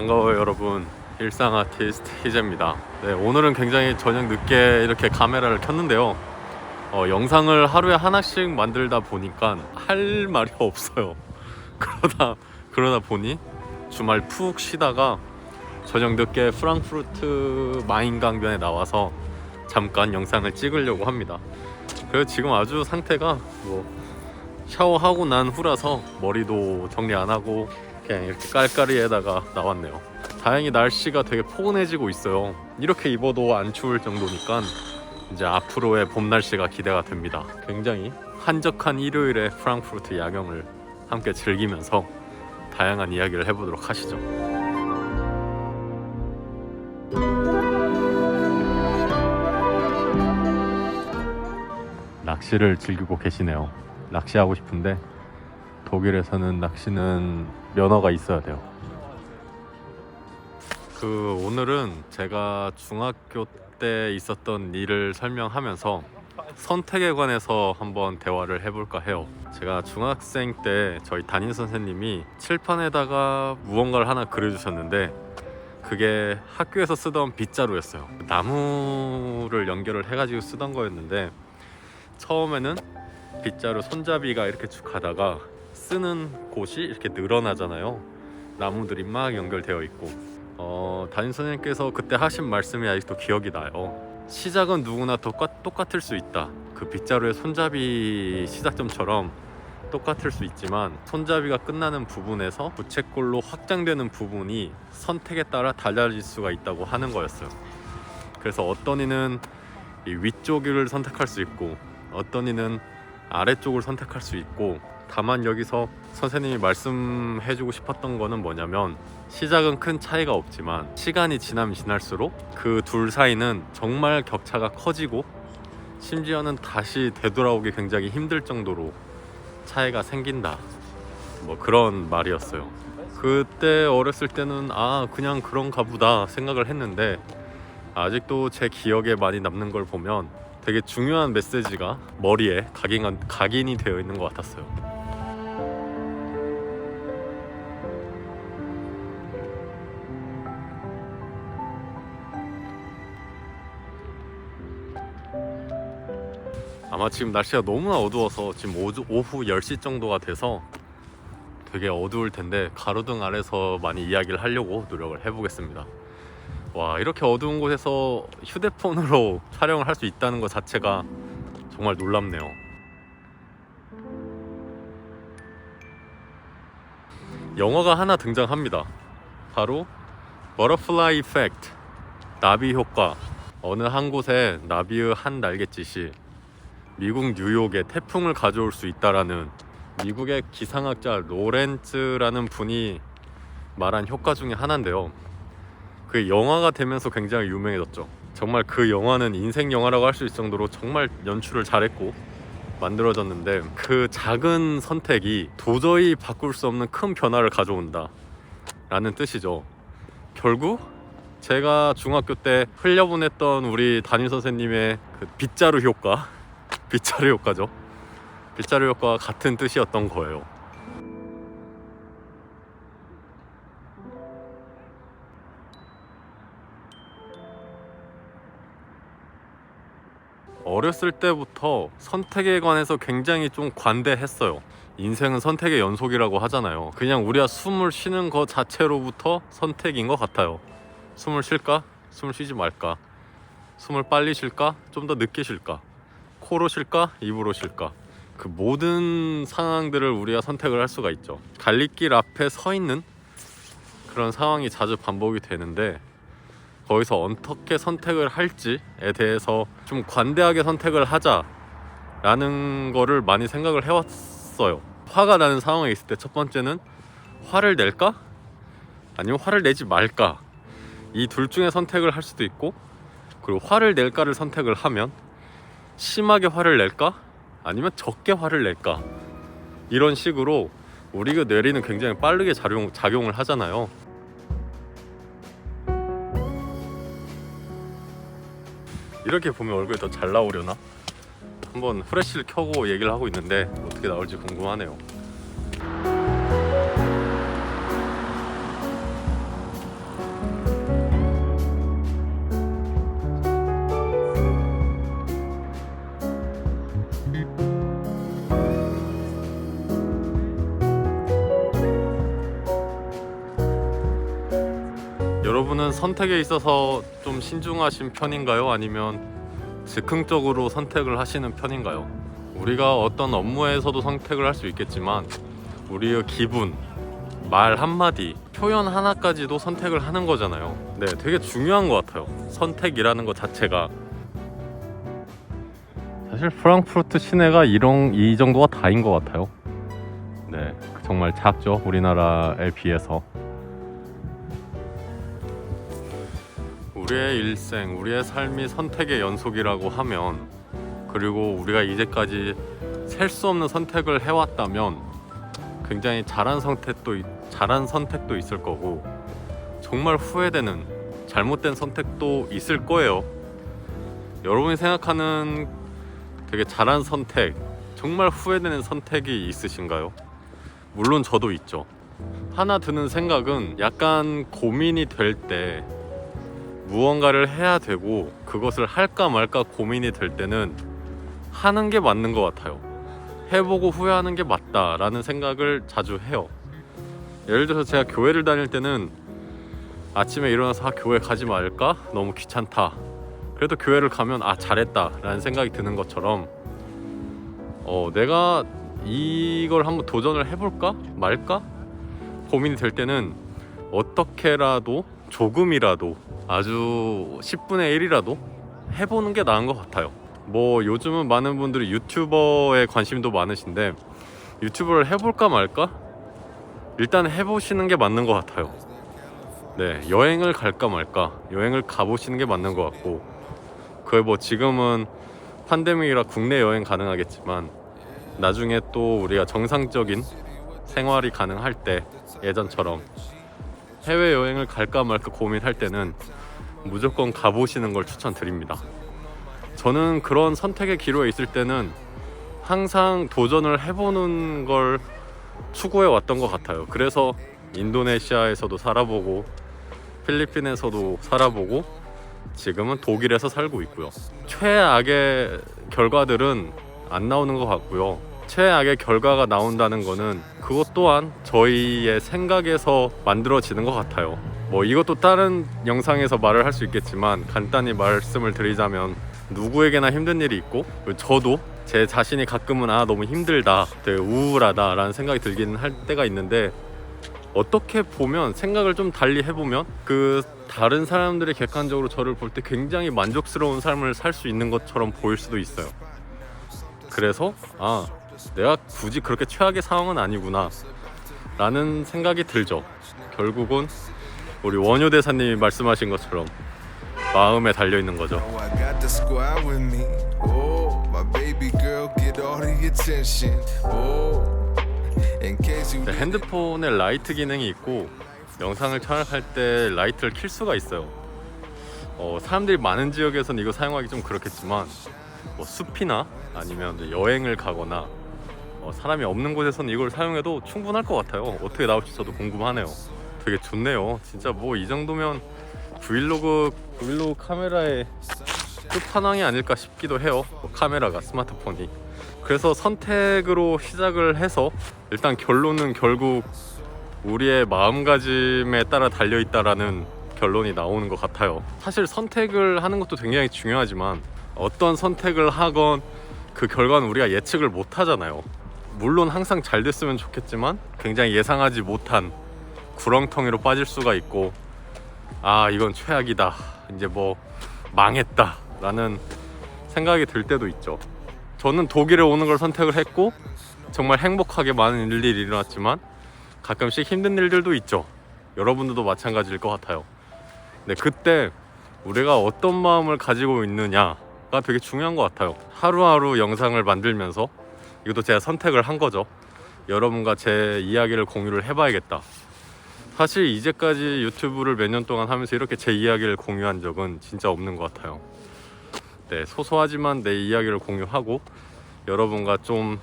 반가워요 여러분. 일상 아티스트 희재입니다. 네, 오늘은 굉장히 저녁 늦게 이렇게 카메라를 켰는데요. 영상을 하루에 하나씩 만들다 보니까 할 말이 없어요. 그러다 보니 주말 푹 쉬다가 저녁 늦게 프랑크푸르트 마인 강변에 나와서 잠깐 영상을 찍으려고 합니다. 그래서 지금 아주 상태가 샤워하고 난 후라서 머리도 정리 안 하고 그냥 이렇게 깔깔이에다가 나왔네요. 다행히 날씨가 되게 포근해지고 있어요. 이렇게 입어도 안 추울 정도니까 이제 앞으로의 봄 날씨가 기대가 됩니다. 굉장히 한적한 일요일에 프랑크푸르트 야경을 함께 즐기면서 다양한 이야기를 해보도록 하시죠. 낚시를 즐기고 계시네요. 낚시하고 싶은데 독일에서는 낚시는 면허가 있어야 돼요. 오늘은 제가 중학교 때 있었던 일을 설명하면서 선택에 관해서 한번 대화를 해볼까 해요. 제가 중학생 때 저희 담임 선생님이 칠판에다가 무언가를 하나 그려주셨는데 그게 학교에서 쓰던 빗자루였어요. 나무를 연결을 해가지고 쓰던 거였는데 처음에는 빗자루 손잡이가 이렇게 쭉 가다가 쓰는 곳이 이렇게 늘어나잖아요. 나무들이 막 연결되어 있고 담임 선생님께서 그때 하신 말씀이 아직도 기억이 나요. 시작은 누구나 똑같을 수 있다. 그 빗자루의 손잡이 시작점처럼 똑같을 수 있지만 손잡이가 끝나는 부분에서 부채꼴로 확장되는 부분이 선택에 따라 달라질 수가 있다고 하는 거였어요. 그래서 어떤 이는 이 위쪽을 선택할 수 있고 어떤 이는 아래쪽을 선택할 수 있고, 다만 여기서 선생님이 말씀해주고 싶었던 거는 뭐냐면 시작은 큰 차이가 없지만 시간이 지나면 지날수록 그 둘 사이는 정말 격차가 커지고 심지어는 다시 되돌아오기 굉장히 힘들 정도로 차이가 생긴다, 그런 말이었어요. 그때 어렸을 때는 그냥 그런가 보다 생각을 했는데 아직도 제 기억에 많이 남는 걸 보면 되게 중요한 메시지가 머리에 각인이 되어 있는 것 같았어요. 아마 지금 날씨가 너무나 어두워서 지금 오후 10시 정도가 돼서 되게 어두울 텐데 가로등 아래서 많이 이야기를 하려고 노력을 해보겠습니다. 와, 이렇게 어두운 곳에서 휴대폰으로 촬영을 할 수 있다는 것 자체가 정말 놀랍네요. 영화가 하나 등장합니다. 바로 버터플라이 이펙트, 나비 효과. 어느 한 곳에 나비의 한 날갯짓이 미국 뉴욕에 태풍을 가져올 수 있다라는 미국의 기상학자 로렌츠라는 분이 말한 효과 중에 하나인데요. 그 영화가 되면서 굉장히 유명해졌죠. 정말 그 영화는 인생 영화라고 할 수 있을 정도로 정말 연출을 잘했고 만들어졌는데, 그 작은 선택이 도저히 바꿀 수 없는 큰 변화를 가져온다 라는 뜻이죠. 결국 제가 중학교 때 흘려보냈던 우리 담임 선생님의 그 빗자루 효과 빗자루 효과죠. 빗자루 효과와 같은 뜻이었던 거예요. 어렸을 때부터 선택에 관해서 굉장히 좀 관대했어요. 인생은 선택의 연속이라고 하잖아요. 그냥 우리가 숨을 쉬는 것 자체로부터 선택인 것 같아요. 숨을 쉴까? 숨을 쉬지 말까? 숨을 빨리 쉴까? 좀 더 늦게 쉴까? 코로 쉴까? 입으로 쉴까? 그 모든 상황들을 우리가 선택을 할 수가 있죠. 갈림길 앞에 서 있는 그런 상황이 자주 반복이 되는데 거기서 어떻게 선택을 할지에 대해서 좀 관대하게 선택을 하자라는 거를 많이 생각을 해왔어요. 화가 나는 상황에 있을 때 첫 번째는 화를 낼까? 아니면 화를 내지 말까? 이 둘 중에 선택을 할 수도 있고, 그리고 화를 낼까를 선택을 하면 심하게 화를 낼까? 아니면 적게 화를 낼까? 이런 식으로 우리가 뇌리는 굉장히 빠르게 작용을 하잖아요. 이렇게 보면 얼굴이 더 잘 나오려나? 한번 후레쉬를 켜고 얘기를 하고 있는데 어떻게 나올지 궁금하네요. 분은 선택에 있어서 좀 신중하신 편인가요? 아니면 즉흥적으로 선택을 하시는 편인가요? 우리가 어떤 업무에서도 선택을 할 수 있겠지만 우리의 기분, 말 한마디, 표현 하나까지도 선택을 하는 거잖아요. 네, 되게 중요한 것 같아요. 선택이라는 것 자체가. 사실 프랑크푸르트 시내가 이 정도가 다인 것 같아요. 네, 정말 작죠, 우리나라에 비해서. 우리의 일생, 우리의 삶이 선택의 연속이라고 하면, 그리고 우리가 이제까지 셀 수 없는 선택을 해왔다면 굉장히 잘한 선택도 있을 거고, 정말 후회되는 잘못된 선택도 있을 거예요. 여러분이 생각하는 되게 잘한 선택, 정말 후회되는 선택이 있으신가요? 물론 저도 있죠. 하나 드는 생각은, 약간 고민이 될 때, 무언가를 해야 되고 그것을 할까 말까 고민이 될 때는 하는 게 맞는 것 같아요. 해보고 후회하는 게 맞다라는 생각을 자주 해요. 예를 들어서 제가 교회를 다닐 때는 아침에 일어나서 교회 가지 말까? 너무 귀찮다. 그래도 교회를 가면 잘했다 라는 생각이 드는 것처럼, 내가 이걸 한번 도전을 해볼까 말까 고민이 될 때는 어떻게라도 조금이라도, 아주 10분의 1이라도 해보는 게 나은 것 같아요. 뭐 요즘은 많은 분들이 유튜버에 관심도 많으신데, 유튜브를 해볼까 말까? 일단 해보시는 게 맞는 것 같아요. 네, 여행을 갈까 말까? 여행을 가보시는 게 맞는 것 같고, 그게 뭐 지금은 팬데믹이라 국내 여행 가능하겠지만, 나중에 또 우리가 정상적인 생활이 가능할 때, 예전처럼 해외여행을 갈까 말까 고민할 때는 무조건 가보시는 걸 추천드립니다. 저는 그런 선택의 기로에 있을 때는 항상 도전을 해보는 걸 추구해 왔던 것 같아요. 그래서 인도네시아에서도 살아보고, 필리핀에서도 살아보고, 지금은 독일에서 살고 있고요. 최악의 결과들은 안 나오는 것 같고요. 최악의 결과가 나온다는 거는 그것 또한 저희의 생각에서 만들어지는 것 같아요. 뭐 이것도 다른 영상에서 말을 할 수 있겠지만, 간단히 말씀을 드리자면, 누구에게나 힘든 일이 있고, 저도 제 자신이 가끔은 너무 힘들다, 되게 우울하다 라는 생각이 들기는 할 때가 있는데, 어떻게 보면 생각을 좀 달리 해보면 그 다른 사람들이 객관적으로 저를 볼 때 굉장히 만족스러운 삶을 살 수 있는 것처럼 보일 수도 있어요. 그래서 내가 굳이 그렇게 최악의 상황은 아니구나 라는 생각이 들죠. 결국은 우리 원효 대사님이 말씀하신 것처럼 마음에 달려있는 거죠. 네, 핸드폰에 라이트 기능이 있고, 영상을 촬영할 때 라이트를 킬 수가 있어요. 사람들이 많은 지역에서는 이거 사용하기 좀 그렇겠지만, 뭐 숲이나 아니면 여행을 가거나 사람이 없는 곳에서는 이걸 사용해도 충분할 것 같아요. 어떻게 나올지 저도 궁금하네요. 되게 좋네요. 진짜 뭐 이 정도면 브이로그 카메라의 끝판왕이 아닐까 싶기도 해요. 카메라가, 스마트폰이. 그래서 선택으로 시작을 해서 일단 결론은 결국 우리의 마음가짐에 따라 달려있다라는 결론이 나오는 것 같아요. 사실 선택을 하는 것도 굉장히 중요하지만, 어떤 선택을 하건 그 결과는 우리가 예측을 못 하잖아요. 물론 항상 잘 됐으면 좋겠지만 굉장히 예상하지 못한 구렁텅이로 빠질 수가 있고, 이건 최악이다, 이제 뭐 망했다 라는 생각이 들 때도 있죠. 저는 독일에 오는 걸 선택을 했고 정말 행복하게 많은 일들이 일어났지만 가끔씩 힘든 일들도 있죠. 여러분들도 마찬가지일 것 같아요. 근데 그때 우리가 어떤 마음을 가지고 있느냐가 되게 중요한 것 같아요. 하루하루 영상을 만들면서, 이것도 제가 선택을 한 거죠. 여러분과 제 이야기를 공유를 해봐야겠다. 사실 이제까지 유튜브를 몇 년 동안 하면서 이렇게 제 이야기를 공유한 적은 진짜 없는 것 같아요. 네, 소소하지만 내 이야기를 공유하고 여러분과 좀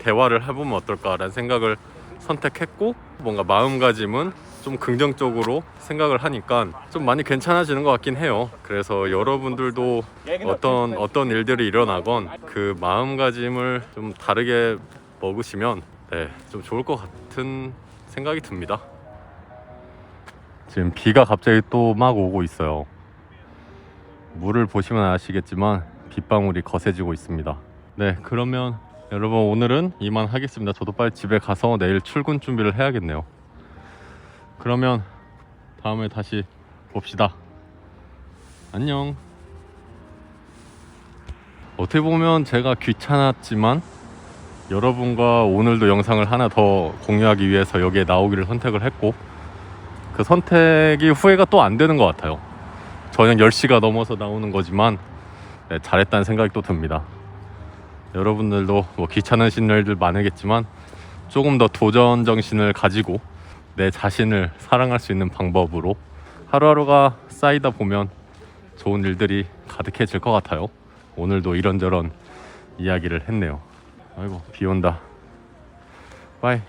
대화를 해보면 어떨까라는 생각을 선택했고, 뭔가 마음가짐은 좀 긍정적으로 생각을 하니까 좀 많이 괜찮아지는 것 같긴 해요. 그래서 여러분들도 어떤 일들이 일어나건 그 마음가짐을 좀 다르게 먹으시면 좀 좋을 것 같은 생각이 듭니다. 지금 비가 갑자기 또 막 오고 있어요. 물을 보시면 아시겠지만 빗방울이 거세지고 있습니다. 네, 그러면 여러분 오늘은 이만 하겠습니다. 저도 빨리 집에 가서 내일 출근 준비를 해야겠네요. 그러면 다음에 다시 봅시다. 안녕. 어떻게 보면 제가 귀찮았지만 여러분과 오늘도 영상을 하나 더 공유하기 위해서 여기에 나오기를 선택을 했고, 그 선택이 후회가 또 안 되는 것 같아요. 저녁 10시가 넘어서 나오는 거지만 네, 잘했다는 생각이 또 듭니다. 여러분들도 뭐 귀찮으신 일들 많으겠지만 조금 더 도전 정신을 가지고 내 자신을 사랑할 수 있는 방법으로 하루하루가 쌓이다 보면 좋은 일들이 가득해질 것 같아요. 오늘도 이런저런 이야기를 했네요. 아이고 비 온다. 바이.